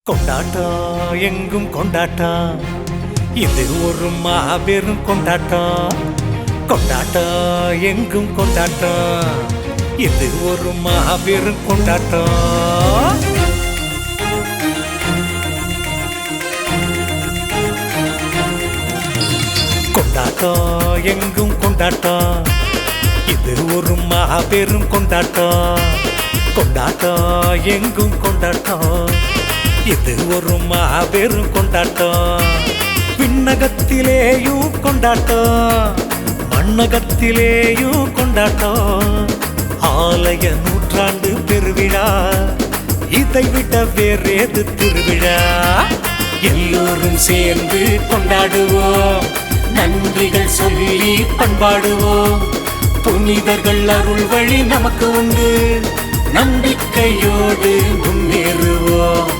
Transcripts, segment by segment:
கொண்டாட்டம் எங்கும் கொண்டாட்டம், இது ஒரு மாபெரும் கொண்டாட்டம். கொண்டாட்டம் எங்கும் கொண்டாட்டம், இது ஒரு மாபெரும் கொண்டாட்டம். கொண்டாட்டம் எங்கும் கொண்டாட்டம், இது ஒரு மாபெரும் கொண்டாட்டம். கொண்டாட்டம் எங்கும் கொண்டாட்டம், இது ஒரு மாபெரும் கொண்டாட்டம். விண்ணகத்திலேயும் கொண்டாட்டம், மண்ணகத்திலேயும் கொண்டாட்டம். ஆலய நூற்றாண்டு பெருவிழா, இதை விட வேறேது திருவிழா? எல்லோரும் சேர்ந்து கொண்டாடுவோம், நன்றிகள் சொல்லி பண்பாடுவோம். புனிதர்கள் அருள் வழி நமக்கு உண்டு, நம்பிக்கையோடு முன்னேறுவோம்.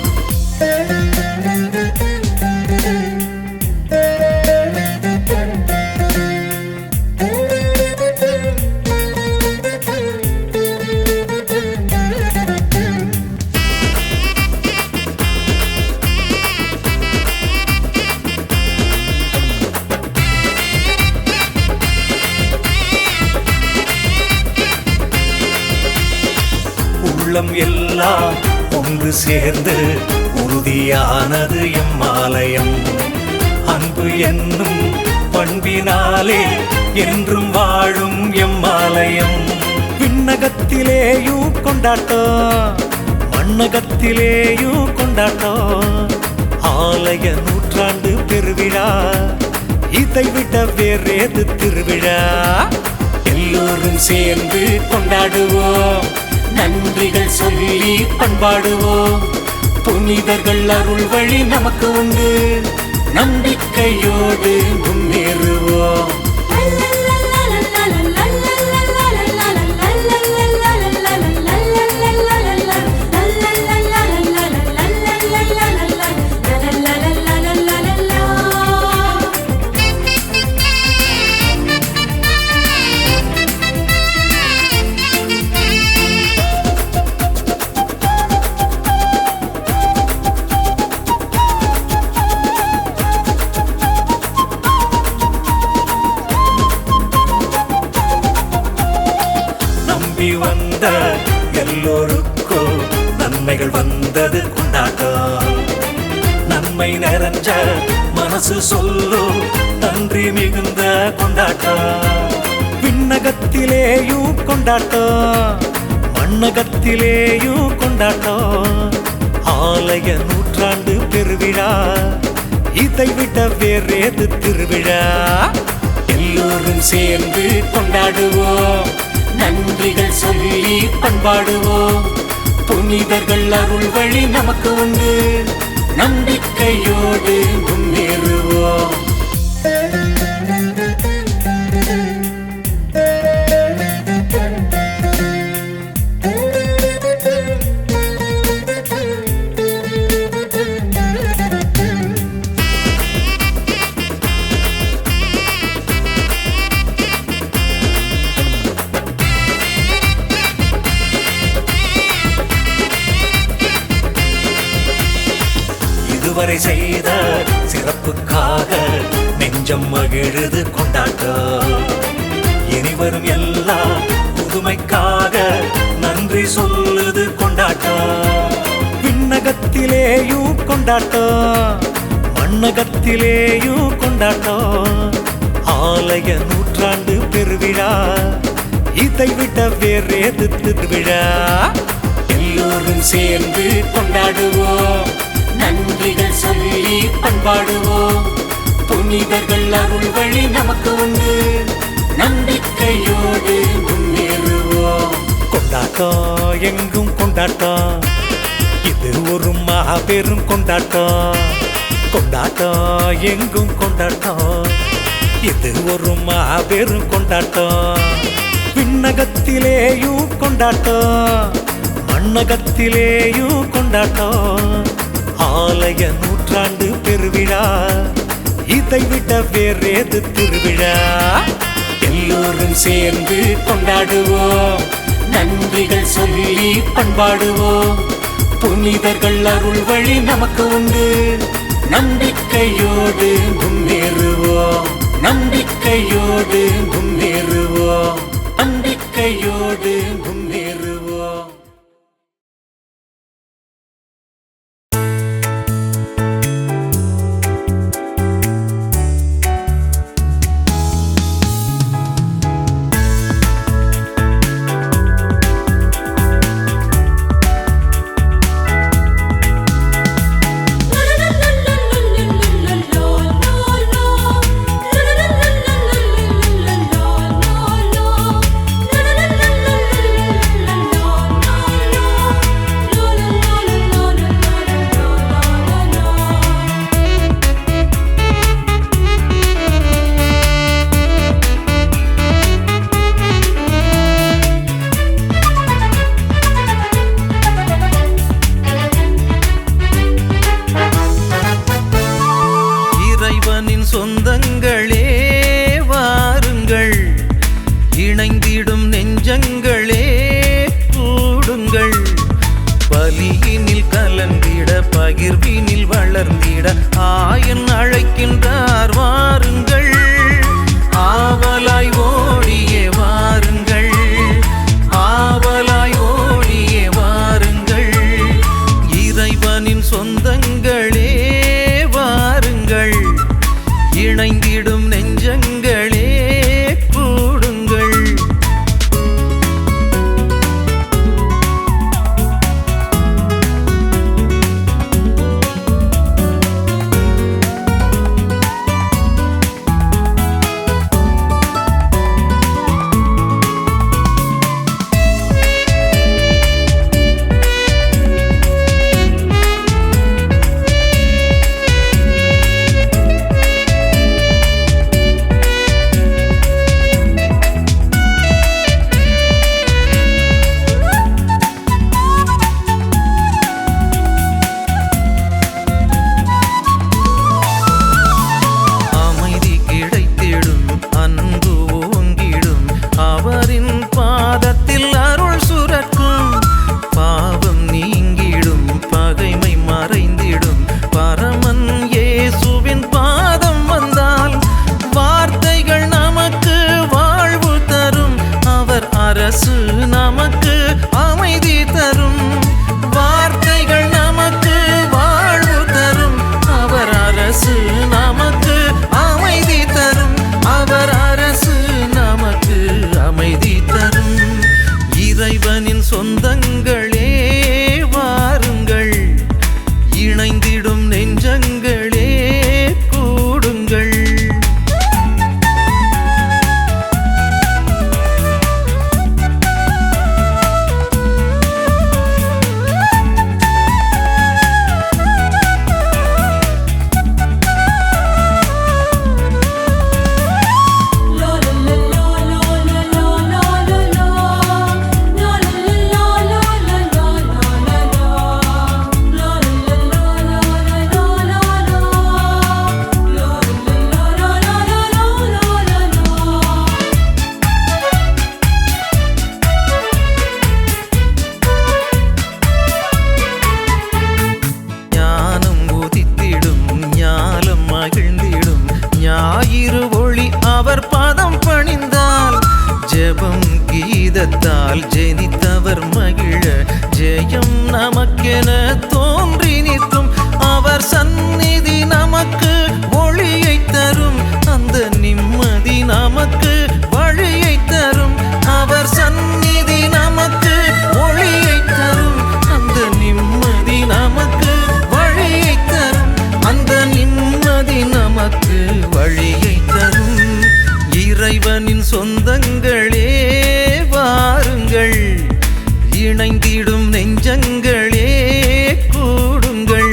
உள்ளம் எல்லாம் ஒன்று சேர்ந்து உறுதியானது எம்மாலயம். அன்பு என்னும் பண்பினாலே என்றும் வாழும் எம்மாலயம். விண்ணகத்திலேயும் கொண்டாட்டம், மண்ணகத்திலேயும் கொண்டாட்டம். ஆலய நூற்றாண்டு பெருவிழா, இதை விட வேறேது திருவிழா? எல்லோரும் சேர்ந்து கொண்டாடுவோம், நன்றிகள் சொல்லி பண்பாடுவோம். புனிதர்கள் அருள் வழி நமக்கு உண்டு, நம்பிக்கையோடு முன்னேறுவோம். வந்த எல்லோருக்கும் நன்மைகள் வந்தது கொண்டாட்டம். நன்மை நிறைஞ்ச மனசு சொல்லும் நன்றி மிகுந்த கொண்டாட்டம். விண்ணகத்திலேயும் கொண்டாட்டம், மண்ணகத்திலேயும் கொண்டாட்டம். ஆலய நூற்றாண்டு பெருவிழா, இதை விட வேறேது திருவிழா? எல்லோரும் சேர்ந்து கொண்டாடுவோம், நன்றிகள் சொல்லி பண்பாடுவோம். புனிதர்கள் அருள் வழி நமக்கு உண்டு, நம்பிக்கையோடு முன்னேறுவோம். இதுவரை செய்த சிறப்புக்காக நெஞ்சம் மகிழுது கொண்டாட்டம். இனிவரும் எல்லா புதுமைக்காக நன்றி சொல்லுது கொண்டாட்டம். விண்ணகத்திலேயும் கொண்டாட்டம், மண்ணகத்திலேயும் கொண்டாட்டம். ஆலய நூற்றாண்டு பெருவிழா, இதை விட வேறேது திருவிழா? எல்லோரும் சேர்ந்து கொண்டாடுவோம், நன்றிகள் சொல்லி பண்பாடுவோம். புனிதர்கள் அருள் வழி நமக்கு உண்டு, நம்பிக்கையோடு முன்னேறுவோம். கொண்டாட்டம் எங்கும் கொண்டாட்டம், இது ஒரு மாபெரும் கொண்டாட்டம். கொண்டாட்டம் எங்கும் கொண்டாட்டம், இது ஒரு மாபெரும் கொண்டாட்டம். விண்ணகத்திலேயும் கொண்டாட்டம், மண்ணகத்திலேயும் கொண்டாட்டம். ஆலய நூற்றாண்டு பெருவிழா, இதை விட வேறேது திருவிழா? எல்லோரும் சேர்ந்து கொண்டாடுவோம், நன்றிகள் சொல்லி பண்பாடுவோம். புனிதர்கள் அருள் வழி நமக்கு உண்டு. நம்பிக்கையோடு முன்னேறுவோம், நம்பிக்கையோடு முன்னேறுவோம், நம்பிக்கையோடு முன்னேறுவோம். சொந்தங்களே வாருங்கள், இணைந்திடும் நெஞ்சங்களே கூடுங்கள். பலியினில் கலந்திட பகிர்வினில் வளர்ந்திட ஆயன் அழைக்கின்றார் வாருங்கள். ஆவலாய் ஓடியே வாருங்கள், ஆவலாய் ஓடியே வாருங்கள். இறைவனின் சொந்தங்களே வாருங்கள், இணைந்திடும் நெஞ்சங்களே கூடுங்கள். நமக்கு அமைதி தரும், வார்த்தைகள் நமக்கு வாழ்வு தரும். அவர் அரசு நமக்கு அமைதி தரும், அவர் அரசு நமக்கு அமைதி தரும். இறைவனின் சொந்தங்களே வாருங்கள், இணைந்திடும் நெஞ்சங்களே கூடுங்கள். ஞாயிறு ஒளி அவர் பாதம் பணிந்தால், ஜெபம் கீதத்தால் ஜெனித்தவர் மகிழ ஜெயம் நமக்கென தோன்றி நிற்கும். அவர் சந்நிதி நமக்கு ஒளியை தரும், அந்த நிம்மதி நமக்கு வழியை தரும். அவர் சந்நிதி நமக்கு ஒளியை தரும், அந்த நிம்மதி நமக்கு வழியை தரும், அந்த நிம்மதி நமக்கு வழியை தரும். இறைவனின் சொந்தங்களே வாருங்கள், இணைந்திடும் நெஞ்சங்களே கூடுங்கள்.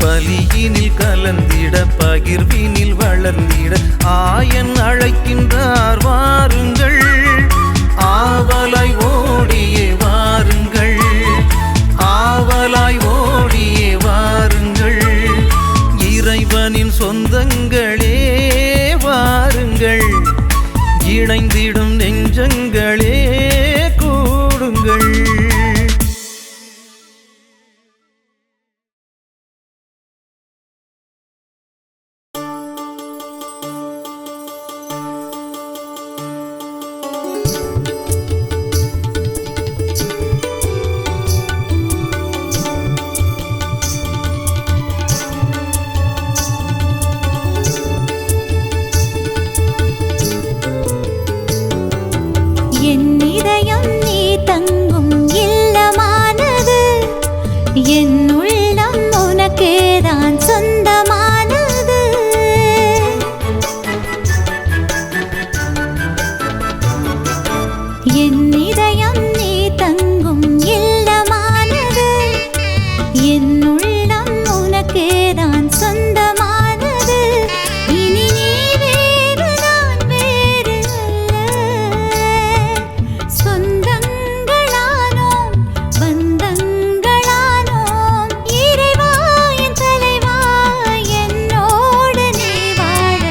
பலியினில் கலந்திட பகிர்வினில் வளர்ந்திட ஆயன் அழைக்கின்றார் வாருங்கள். ஆவலாய் ஓடியே வாருங்கள், ஆவலாய் ஓடியே வாருங்கள். இறைவனின் சொந்தங்களே வாருங்கள், இணைந்திடும் நெஞ்சங்களே கூடுங்கள். என் இதயம் நீ தங்கும் இல்லமானது என் உள்ளம் உனக்கேதான் சொந்தமானது என் இதயம் நீ தங்கும் இல்லமானது என் உள்ளம் உனக்கேதான் சொந்தமானது இனி நீ வேறு நான் வேறு அல்ல சொந்தங்களானோம் பந்தங்களானோம் இறைவா என் தலைவா என்னோடு நீ வாழ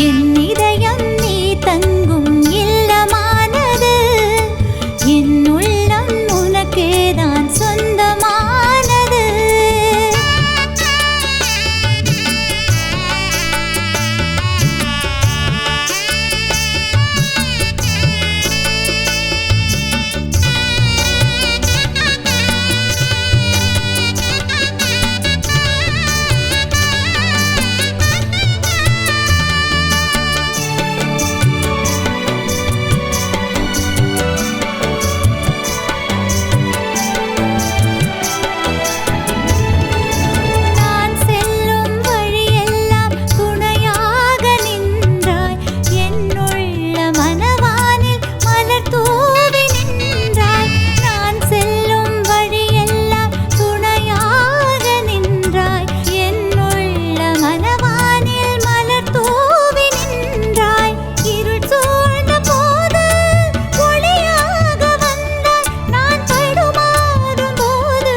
என் இதயம் நீ தங்கும் இல்லமானது என் உள்ளம் உனக்கேதான் சொந்தமானது நான் செல்லும் வழியெல்லாம் துணையாக நின்றாய் என்னுள்ள மனவானில் மலர் தூவி நின்றாய் நான் செல்லும் வழியெல்லாம் துணையாக நின்றாய் என்னுள்ள மனவானில் மலர் தூவி நின்றாய் இருள் சூழ்ந்த போது ஒளியாக வந்தாய் நான் தடுமாறும் போது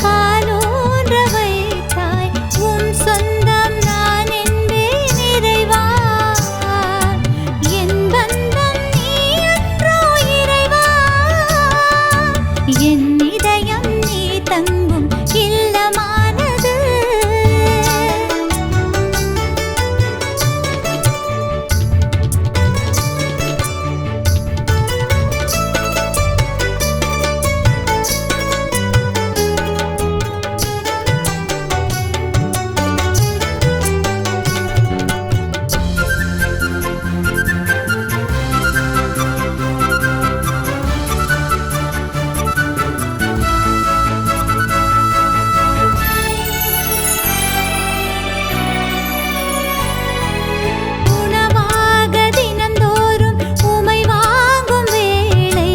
காலூன்ற வைத்தாய் உன் சொந்தம் நான் என்பேன் இறைவா என் பந்தம் நீ அன்றோ இறைவா என் இதயம் நீ தங்கும் இல்லமானது உணவாக தினந்தோறும் உமை வாங்கும் வேளை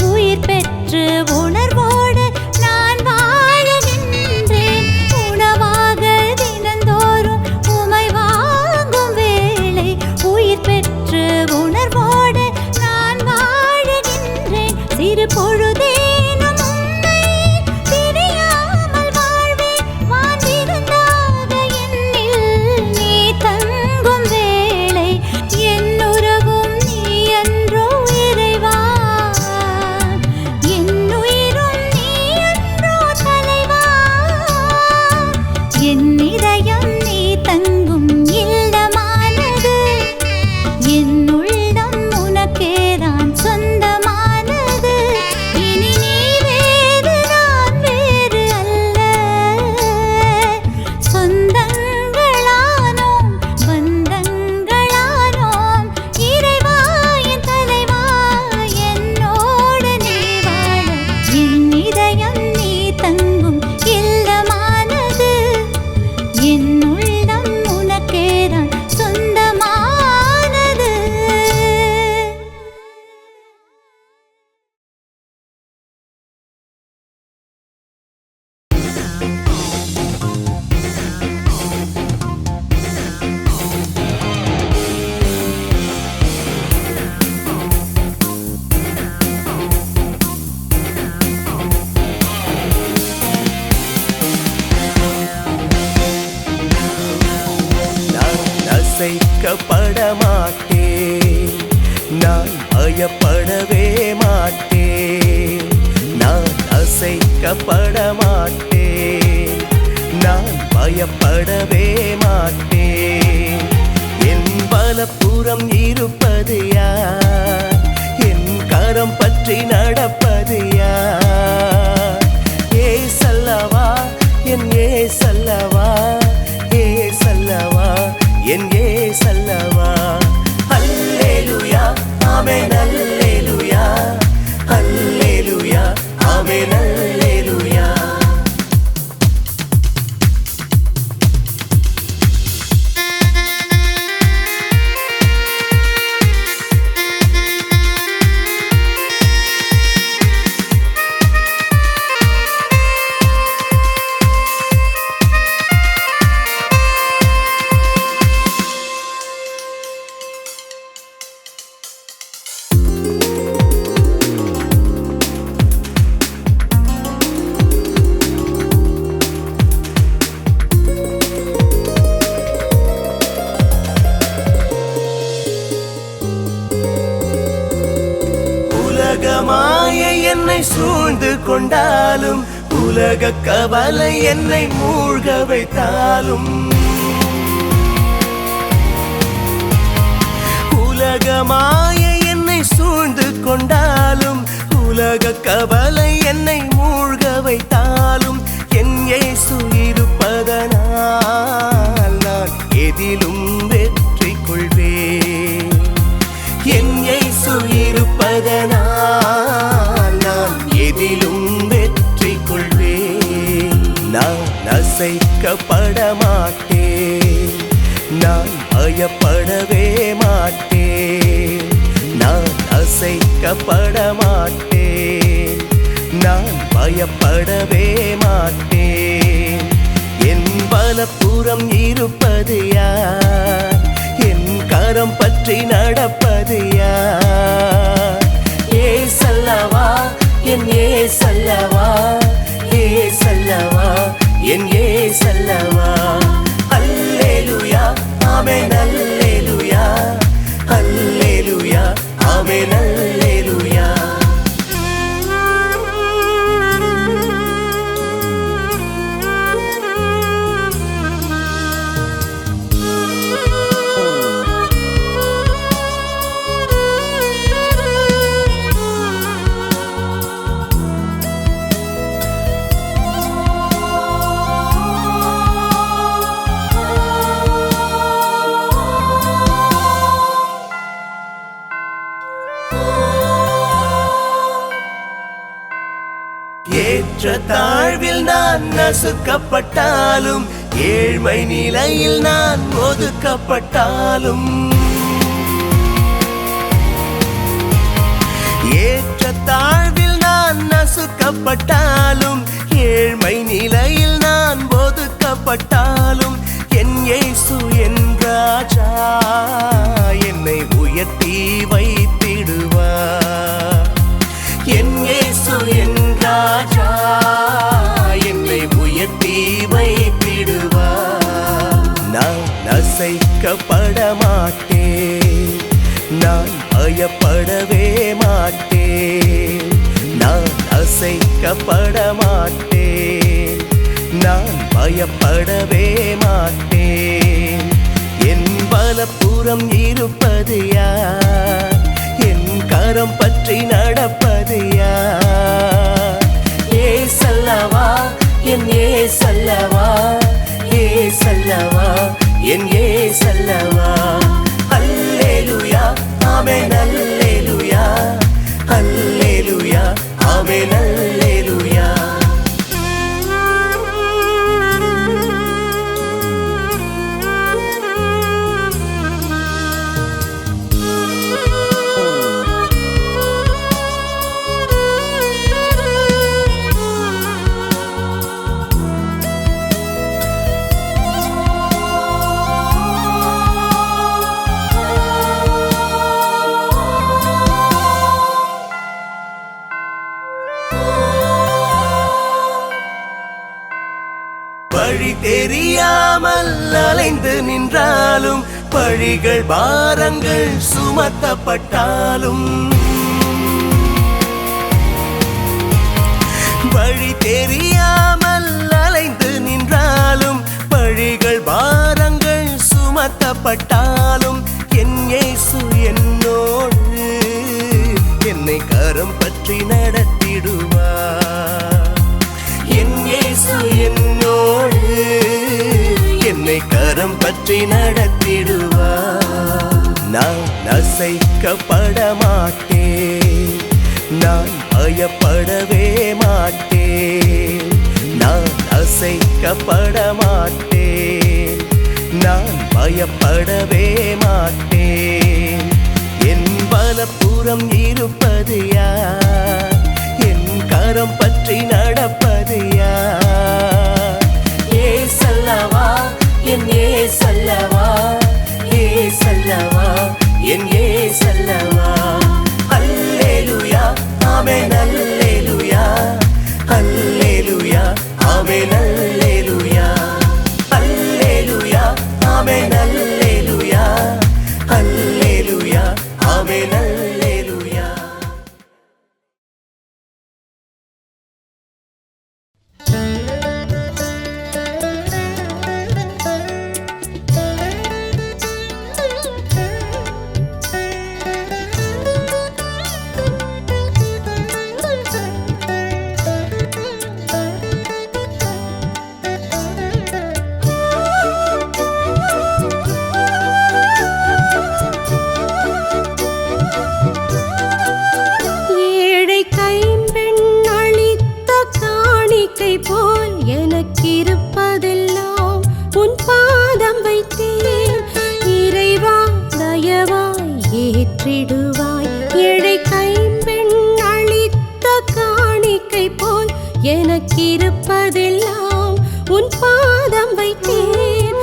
உயிர் பெற்று உணர்வோடு நான் வாழுகின்றேன் உணவாக தினந்தோறும் உமை வாங்கும் வேளை உயிர் பெற்று உணர்வோடு நான் வாழுகின்றேன் சிறு பொழுதேனும் உன்னை பிரியாமல் வாழ்வேன் வாழ்ந்திருந்தாக என்னில் நீ தங்கும் வேளை என் உறவும் நீ அன்றோ இறைவா என் உயிரும் நீ அன்றோ தலைவா என் இதயம் நீ தங்கும் இல்லமானது என் உள்ளம் உனக்கேதான் சொந்தமானது இனி நீ வேறு நான் வேறு அல்ல சொந்தங்களானோம் பந்தங்களானோம் இறைவா என் தலைவா என்னோடு நீ வாழ என் இதயம் நீ தங்கும் இல்லமானது என் உள்ளம் உனக்கேதான் சொந்தமானது நான் அசைக்கப்பட மாட்டேன் நான் பயப்படவே மாட்டேன் நான் அசைக்கப்பட மாட்டேன் நான் பயப்படவே மாட்டேன் என் பலப்புறம் இருப்பது யார் என் கரம் பற்றி நடப்பது யார் ஏசல்லவா என் ஏசல்லவா ஏசல்லவா என் ஏசல்லவா அல்லேலூயா ஆமென் அல்லேலூயா உலகமாயை என்னை சூழ்ந்து கொண்டாலும் உலக கவலை என்னை மூழ்க வைத்தாலும் உலகமாயை என்னை சூழ்ந்து கொண்டாலும் உலக கவலை என்னை மூழ்க வைத்தாலும் என் இயேசு இருப்பதனால் நான் எதிலும் வெற்றி கொள்வேன் என் இயேசு இருப்பதனால் நான் எதிலும் வெற்றி கொள்வேன் நான் அசைக்கப்பட மாட்டேன் நான் பயப்படவே மாட்டேன் நான் அசைக்கப்பட மாட்டேன் நான் பயப்படவே மாட்டேன் என் பலப்புறம் இருப்பது யார் என் கரம் பற்றி நடப்பது யார் ஏசல்லவா என் ஏசல்லவா ஏசல்லவா என் ஏசல்லவா அல்லேலூயா ஆமென் அல்லேலூயா அல்லேலூயா ஆமென் அல்லேலூயா ஏற்ற தாழ்வில் நான் நசுக்கப்பட்டாலும் ஏழ்மை நிலையில் நான் ஒதுக்கப்பட்டாலும் ஏற்ற தாழ்வில் நான் நசுக்கப்பட்டாலும் ஏழ்மை நிலையில் நான் ஒதுக்கப்பட்டாலும் என் இயேசு என் ராஜா என்னை உயர்த்தி வைத்திடுவார் என் இயேசு என் ராஜா என்னை உயர்த்தி வைத்திடுவார் நான் அசைக்கப்பட மாட்டேன் நான் பயப்படவே மாட்டேன் நான் அசைக்கப்பட மாட்டேன் நான் பயப்படவே மாட்டேன் என் பலப்புறம் இருப்பது யார் என் கரம் பற்றி நடப்பது யார் ஏசல்லவா என் ஏசல்லவா ஏசல்லவா என் ஏசல்லவா அல்லேலூயா ஆமென் அல்லேலூயா அல்லேலூயா ஆமென் அல்லேலூயா வழி தெரியாமல் அலைந்து நின்றாலும் பழிகள் பாரங்கள் சுமத்தப்பட்டாலும் வழி தெரியாமல் அலைந்து நின்றாலும் பழிகள் பாரங்கள் சுமத்தப்பட்டாலும் என் இயேசு என்னோடு என்னை கரம் பற்றி நடத்திடுவார் என் இயேசு என்னோடு என்னை கரம் பற்றி நடத்திடுவார் நான் அசைக்கப்பட மாட்டேன் நான் பயப்படவே மாட்டேன் நான் அசைக்கப்பட மாட்டேன் நான் பயப்படவே மாட்டேன் என் பலப்புறம் இருப்பது யார் என் கரம் பற்றி நடப்பது யார் ஏசல்லவா என் ஏசல்லவா ஏசல்லவா என் ஏசல்லவா அல்லேலூயா ஆமென் அல்லேலூயா அல்லேலூயா ஆமென் அல்லேலூயா அல்லேலூயா ஆமென் அல்லேலூயா அல்லேலூயா ஆமென் அல்லேலூயா எனக்கிருப்பதெல்லாம் உன் பாதம் வைத்தேன்.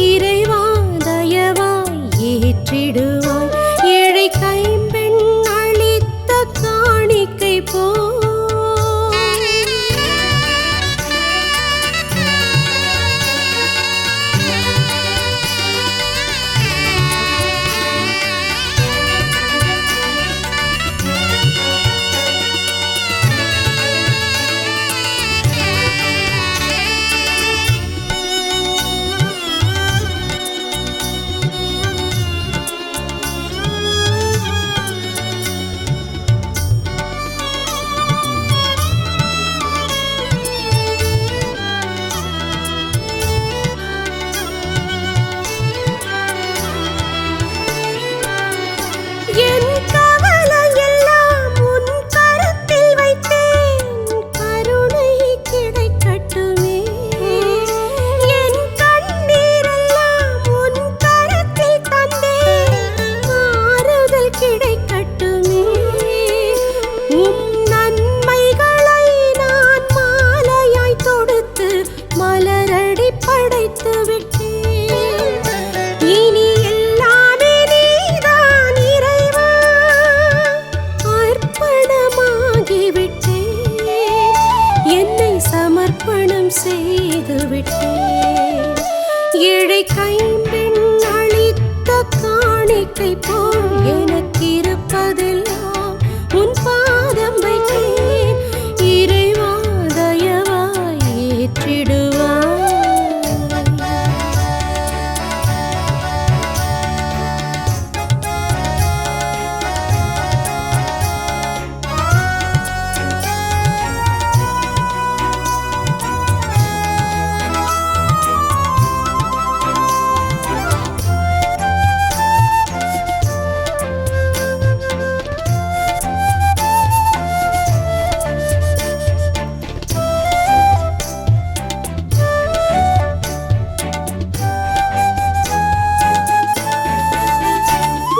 இறைவா தயவாய் ஏற்றிடுவாய். ஏழை கைம்பெண் அளித்த காணிக்கை போ என் கவலையெல்லாம் உன் கரத்தில் வைத்தேன். கருணை கிடைக்கட்டுமே. என் கண்ணீரெல்லாம் உன் கரத்தில் தந்தேன். ஆறுதல் கிடைக்கட்டுமே. உம் நன்மைகளை நான் மாலையாய் தொடுத்து மலரடி படைத்து விட்டேன். இனி எல்லாமே நீதான் இறைவா. அர்ப்பணமாகிவிட்டேன். என்னை சமர்ப்பணம் செய்து விட்டேன். ஏழை கைம்பெண் அளித்த காணிக்கை போல் எனக்கிருப்பதெல்லாம் உன் பாதம் வைத்தேன். இறைவா தயவாய் ஏற்றிடுவாய்.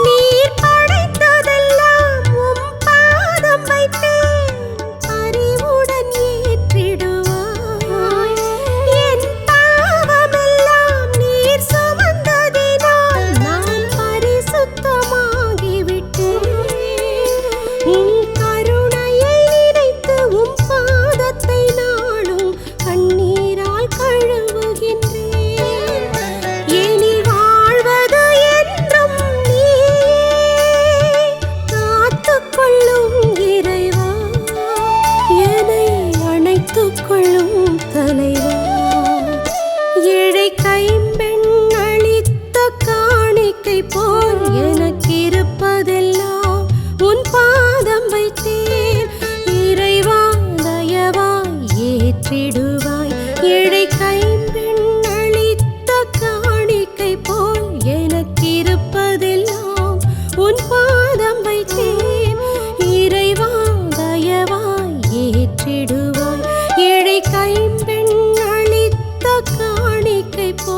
நீர் படைத்ததெல்லாம் உம் பாதம் வைத்தேன். அறிவுடன் ஏற்றிடுவாய். என் பாவமெல்லாம் நீர் சுமந்ததினால் நான் பரிசுத்தமாகிவிட்டேன். உம் கருணையை நினைத்து உம் பாதத்தை நாளும் கண்ணீரால் கழுவுகின்றேன். எனில் வாழ்வது என்றும் நீயே. காத்துக்கொள்ளும் இறைவா. என்னை அணைத்துக் கொள்ளும் தலைவா. ஏழை கைம்பெண் அளித்த காணிக்கை போல் எனக்கிருப்பதெல்லாம் உன் பாதம் வைத்தேன். இறைவா தயவாய் ஏற்றிடுவாய். ஏழை கைம்பெண் அளித்த காணிக்கை போல் எனக்கிருப்பதெல்லாம் உன் பாதம் வைத்தேன். இறைவா தயவாய் ஏற்றிடுவாய். ஏழை கைம்பெண் அளித்த காணிக்கை போ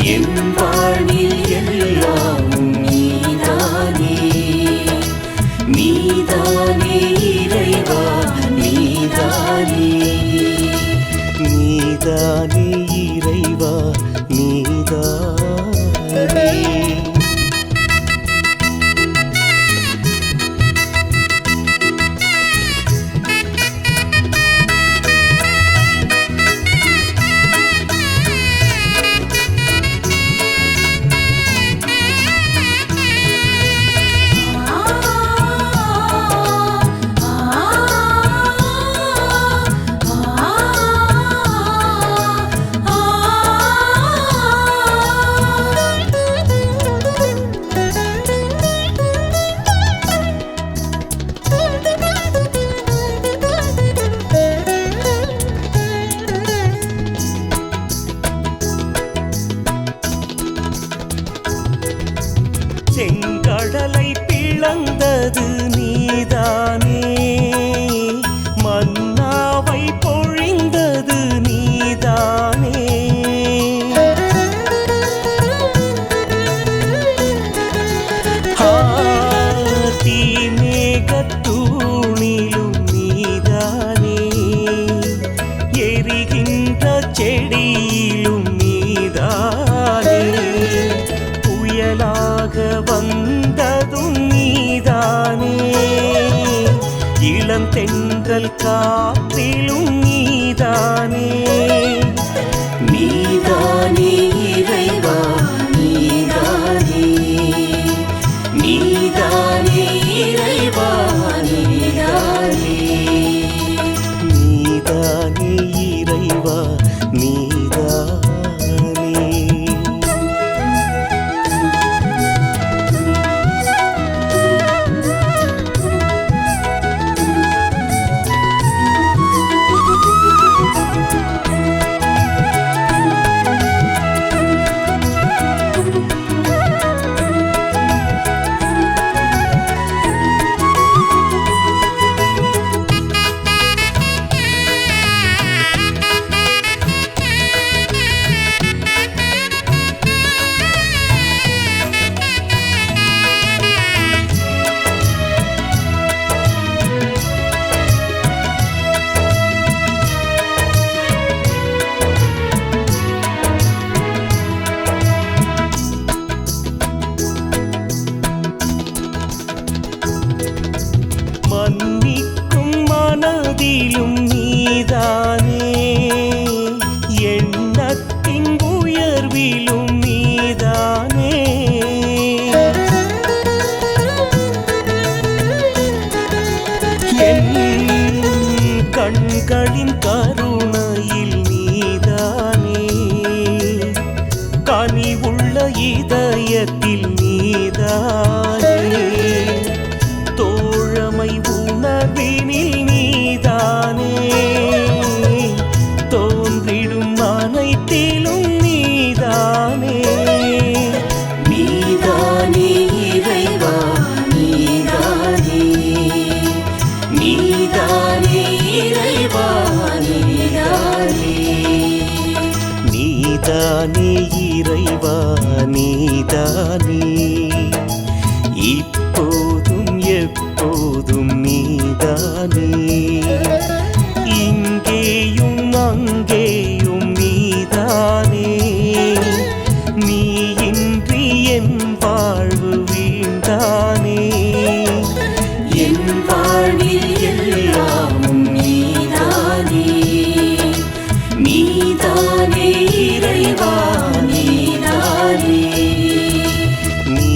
என் வாழ்வில் எல்லாமும் நீதானே நீதானே இறைவா நீதானே நீதானே இறைவா நீதானே செங்கடலை பிளந்தது நீதானே மன்னாவை பொழிந்தது நீதானே தீமேகத்தூணிலும் நீதானே எரிகின்ற செடியிலும் நீதானே புயலாக வந்ததும் நீதானே இளந்தென்றல் காற்றிலும் நீதானே நீதானே இறைவா நீதானே நீதானே இறைவா நீதானே நீதானே இறைவா நீதானே மன்னிக்கும் மனதிலும் நீதானே எண்ணத்தின் உயர்விலும் நீதானே என் கண்களின் கருணையில் நீதானே கனிவுள்ள இதயத்தில் நீதானே தோழமை உணர்வினில் நீதானே தோன்றிடும் அனைத்திலும் நீதானே நீதானே இறைவா நீதானே நீதானே இறைவா நீதானே நீதானே இறைவா நீதானே இப்போதும் எப்போதும் நீதானே இங்கேயும் அங்கேயும் நீதானே நீ இன்றி என் வாழ்வு வீண்டானே என் வாழ்வில் எல்லாமும் நீதானே நீதானே இறைவா நீதானே நீ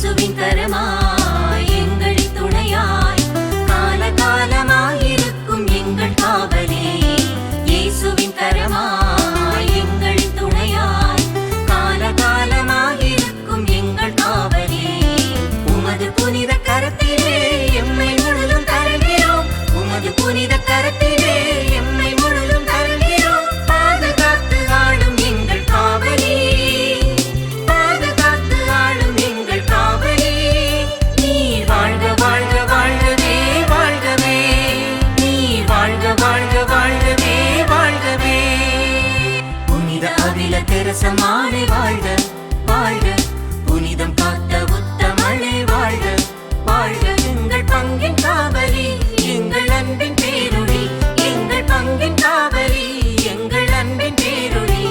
இயேசுவின் கரமாய் எங்களின் துணையாய் காலகாலமாயிருக்கும் எங்கள் காவலே இயேசுவின் கரமாய் எங்களின் துணையாய் காலகாலமாயிருக்கும் எங்கள் காவலே உமது புனித கரத்திலே எம்மை முழுதும் தருகிறோம் உமது புனித கரத்திலே எம்மை முழுதும் தருகிறோம் பாதுகாத்து ஆளும் எங்கள் காவலே பாதுகாத்து ஆளும் எங்கள் காவலே நீர் வாழ்க வாழ்க வாழ்கவே வாழ்கவே நீர் வாழ்க வாழ்க வாழ்கவே வாழ்கவே புனித அகில தெரசமானே வாழ்க வாழ்க புனிதம் காத்த உத்தமளே வாழ்க வாழ்க எங்கள் பங்கின் காவலி எங்கள் அன்பின் பேரொளி எங்கள் பங்கின் காவலி எங்கள் அன்பின் பேரொளி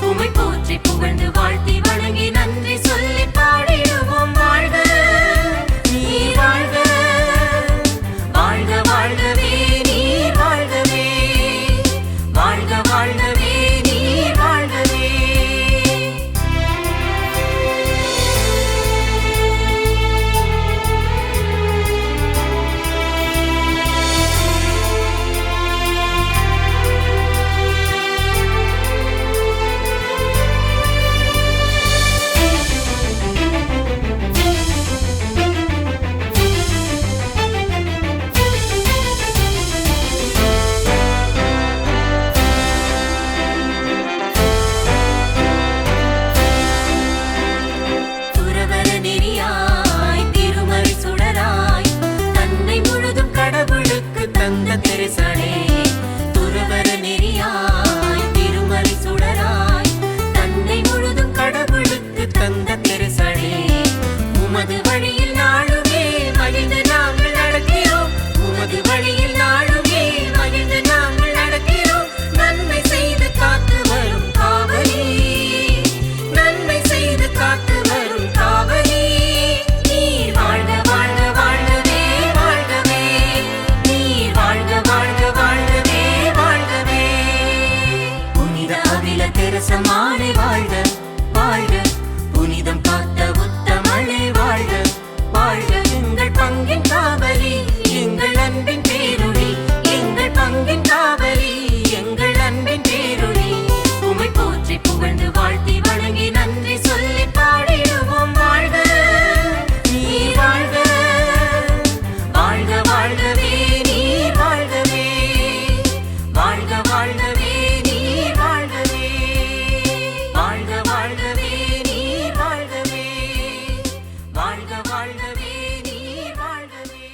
உமை போற்றி புகழ்ந்து வாழ்த்தி வணங்கி நன்றி சொல்லி பாடிடுவோம் வாழ்க நீ வாழ்க வாழ்க வாழ்கவே நீ வாழ்கவே வாழ்க வாழ்கவே நீ வாழ்கவே துறவற நெறியாய் திருமறை சுடராய் தன்னை முழுதும் கடவுளுக்கு தந்த தெரசனே துறவற நெறியாய் திருமறை சுடராய் தன்னை முழுதும் கடவுளுக்கு தந்த தெரசனே உமது வழியில் நாளுமே மகிழ்ந்து நாங்கள் நடக்கிறோம் உமது வழியில் நாளுமே மகிழ்ந்து நாங்கள் நடக்கிறோம் நன்மை செய்து காத்து வரும் காவலி நன்மை செய்து காத்து வரும் காவலி நீர் வாழ்க வாழ்க வாழ்கவே வாழ்கவே நீர் வாழ்க வாழ்க வாழ்கவே வாழ்கவே புனித அகில தெரசமானே வாழ்க வாழ்க புனிதம் காத்த உத்தமளே வாழ்க வாழ்க எங்கள் பங்கின் காவலி எங்கள் அன்பின் பேரொளி எங்கள் பங்கின் காவலி எங்கள் அன்பின் பேரொளி உமை போற்றி புகழ்ந்து வாழ்த்தி வணங்கி நன்றி சொல்லி பாடிடுவோம் வாழ்க நீ வாழ்க வாழ்க வாழ்கவே நீ வாழ்கவே வாழ்க வாழ்கவே நீ வாழ்கவே வாழ்க வாழ்கவே நீ வாழ்கவே வாழ்க வாழ்கவே நீ வாழ்கவே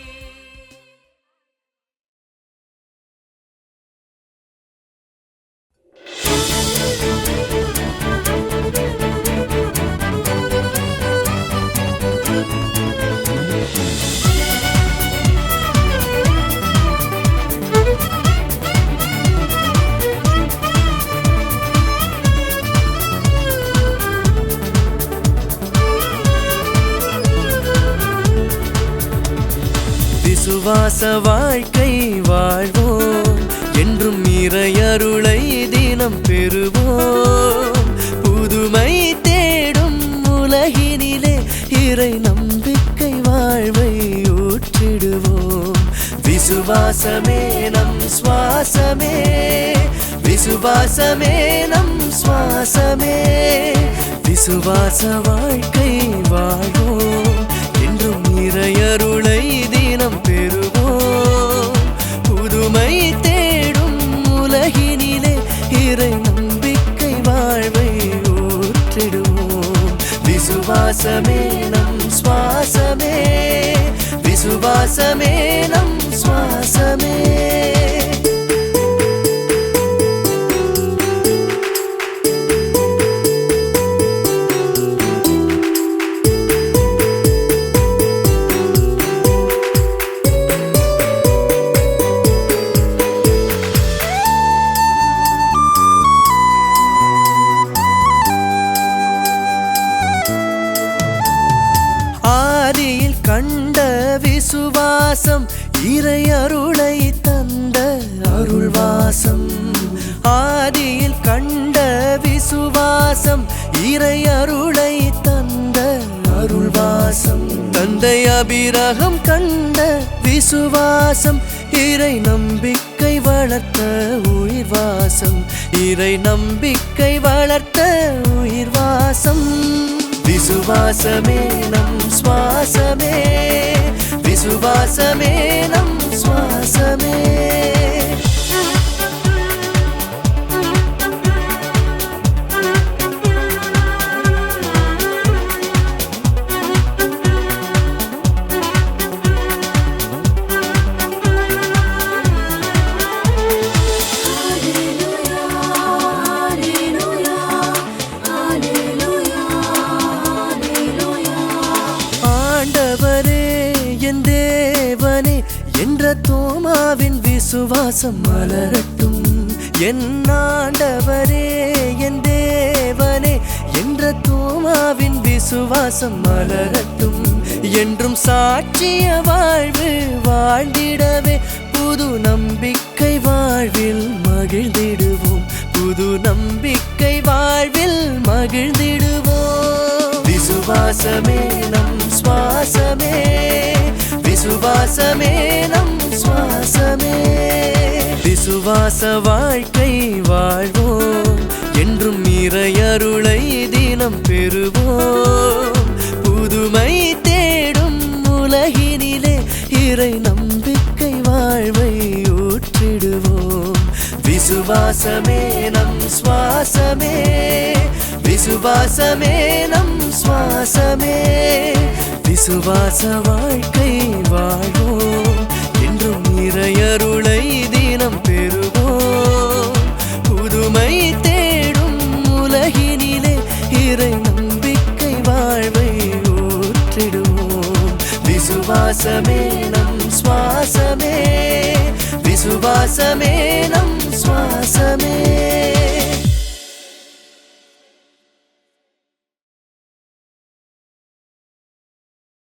விசுவாச வாழ்க்கை வாழ்வோம் என்றும் இறையருளை தினம் பெறுவோம் புதுமை தேடும் உலகினிலே இறை நம்பிக்கை வாழ்வை ஊற்றிடுவோம் விசுவாசமே நம் சுவாசமே விசுவாசமே நம் சுவாசமே விசுவாச வாழ்க்கை வாழ்வோம் என்றும் இறையருளை தினம் பெறுவோம் புதுமை தேடும் உலகினிலே இறை நம்பிக்கை வாழ்வை ஊற்றிடுவோம் விசுவாசமே நம் சுவாசமே விசுவாசமே நம் சுவாசமே ஆதியில் கண்ட விசுவாசம் இறை அருளை தந்த அருள்வாசம் ஆதியில் கண்ட விசுவாசம் இறை அருளை தந்த அருள்வாசம் தந்தை அபிரகம் கண்ட விசுவாசம் இறை நம்பிக்கை வளர்த்த உயிர் வாசம் இறை நம்பிக்கை வளர்த்த உயிர் வாசம் விசுவாசமே நம் சுவாசமே விசுவாசமே நம் சுவாசமே ஆண்டவரே என் தேவனே என்ற தோமாவின் விசுவாசம் மலரட்டும் என் ஆண்டவரே என் தேவனே என்ற தோமாவின் விசுவாசம் மலரட்டும் என்றும் சாட்சிய வாழ்வு வாழ்ந்திடவே புது நம்பிக்கை வாழ்வில் மகிழ்ந்திடுவோம் புது நம்பிக்கை வாழ்வில் மகிழ்ந்திடுவோம் விசுவாசமே நம் சுவாசமே விசுவாசமே நம் சுவாசமே விசுவாச வாழ்க்கை வாழ்வோம் என்றும் இறையருளை தினம் பெறுவோம் புதுமை தேடும் உலகினிலே இறை நம்பிக்கை வாழ்வை ஊற்றிடுவோம் விசுவாசமே நம் சுவாசமே விசுவாசமே நம் சுவாசமே விசுவாச வாழ்க்கை வாழ்வோம் என்றும் இறையருளை தினம் பெறுவோம் புதுமை தேடும் உலகினிலே இறை நம்பிக்கை வாழ்வை ஊற்றிடுவோம் விசுவாசமே நம் சுவாசமே விசுவாசமே நம் சுவாசமே